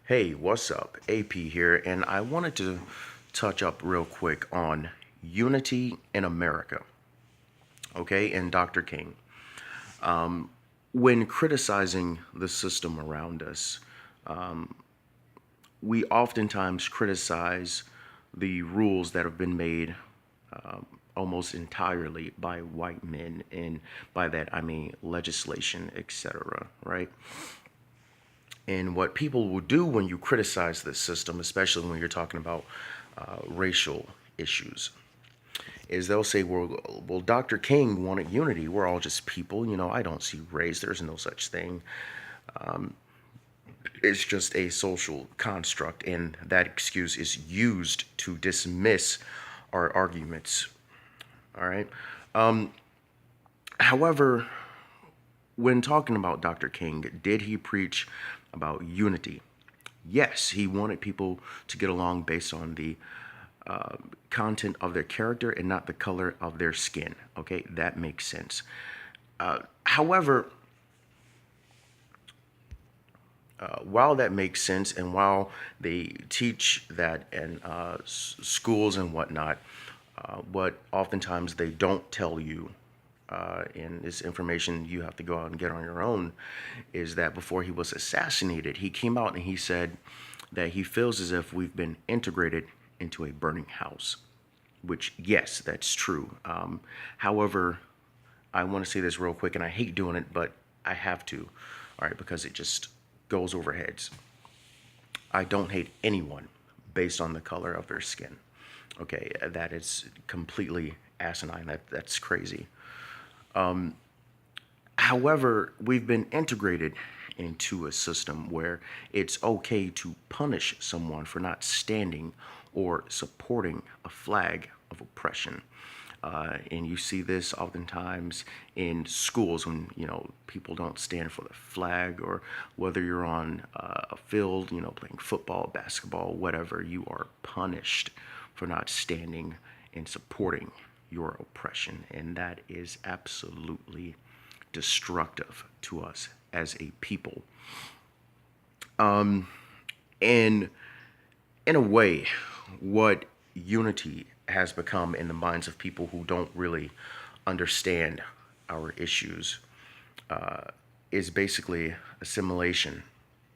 Hey, what's up? AP here, and I wanted to touch up real quick on unity in America, okay, and Dr. King. When criticizing the system around us, we oftentimes criticize the rules that have been made almost entirely by white men, and by that I mean legislation, etc., right? And what people will do when you criticize this system, especially when you're talking about racial issues, is they'll say, well, Dr. King wanted unity. We're all just people. I don't see race. There's no such thing. It's just a social construct. And that excuse is used to dismiss our arguments. All right. However, when talking about Dr. King, did he preach about unity? Yes, he wanted people to get along based on the content of their character and not the color of their skin. Okay, that makes sense. However, while that makes sense, and while they teach that in schools and whatnot, what oftentimes they don't tell you, and this information you have to go out and get on your own, is that before he was assassinated, he came out and he said that he feels as if we've been integrated into a burning house, which, yes, that's true. However, I want to say this real quick, and I hate doing it, but I have to, all right, because it just goes over heads. I don't hate anyone based on the color of their skin. Okay, that is completely asinine. That's crazy. However, we've been integrated into a system where it's okay to punish someone for not standing or supporting a flag of oppression. And you see this oftentimes in schools when people don't stand for the flag, or whether you're on a field, playing football, basketball, whatever, you are punished for not standing and supporting your oppression, and that is absolutely destructive to us as a people. And in a way, what unity has become in the minds of people who don't really understand our issues is basically assimilation.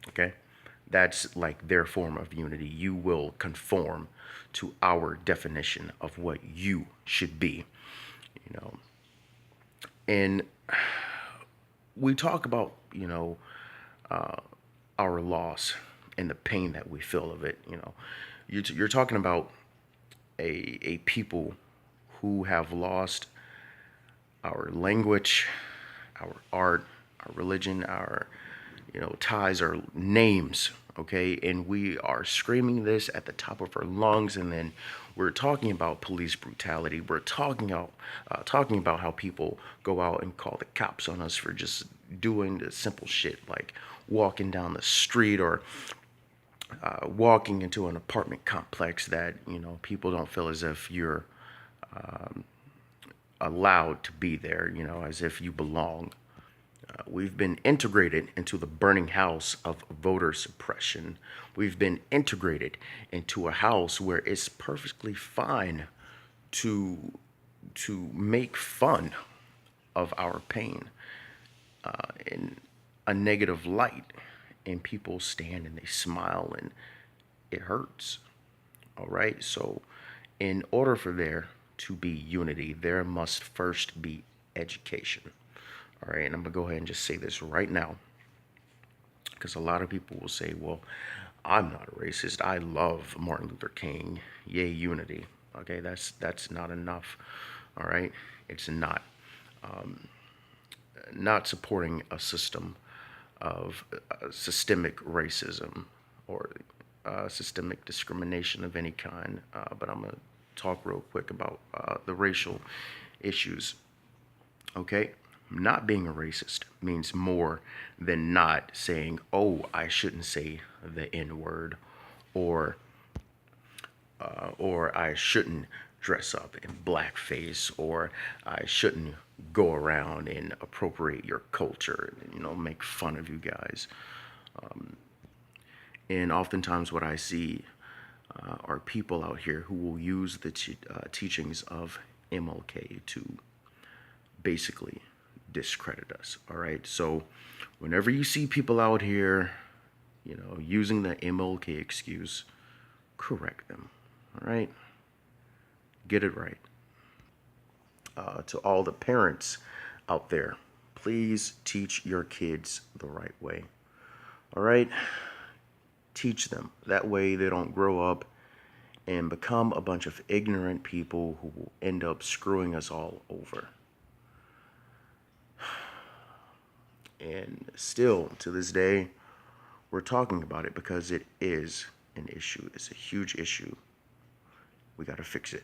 Okay? That's like their form of unity. You will conform to our definition of what you should be. You know, and we talk about our loss and the pain that we feel of it. You're talking about a people who have lost our language, our art, our religion, our ties, our names. Okay, and we are screaming this at the top of our lungs, and then we're talking about police brutality. We're talking about how people go out and call the cops on us for just doing the simple shit like walking down the street, or walking into an apartment complex that people don't feel as if you're allowed to be there, as if you belong. We've been integrated into the burning house of voter suppression. We've been integrated into a house where it's perfectly fine to make fun of our pain in a negative light, and people stand and they smile, and it hurts. All right, so in order for there to be unity, there must first be education. All right, and I'm gonna go ahead and just say this right now, because a lot of people will say, well, I'm not a racist. I love Martin Luther King. Yay, unity. Okay, that's not enough. All right, it's not. Not supporting a system of systemic racism, or systemic discrimination of any kind. But I'm going to talk real quick about the racial issues. Okay? Not being a racist means more than not saying, oh, I shouldn't say the N word, or I shouldn't dress up in blackface, or I shouldn't go around and appropriate your culture, and make fun of you guys. And oftentimes, what I see are people out here who will use the teachings of MLK to basically discredit us. All right. So, whenever you see people out here, using the MLK excuse, correct them. All right. Get it right. To all the parents out there, please teach your kids the right way. All right. Teach them. That way they don't grow up and become a bunch of ignorant people who will end up screwing us all over. And still, to this day, we're talking about it because it is an issue. It's a huge issue. We got to fix it.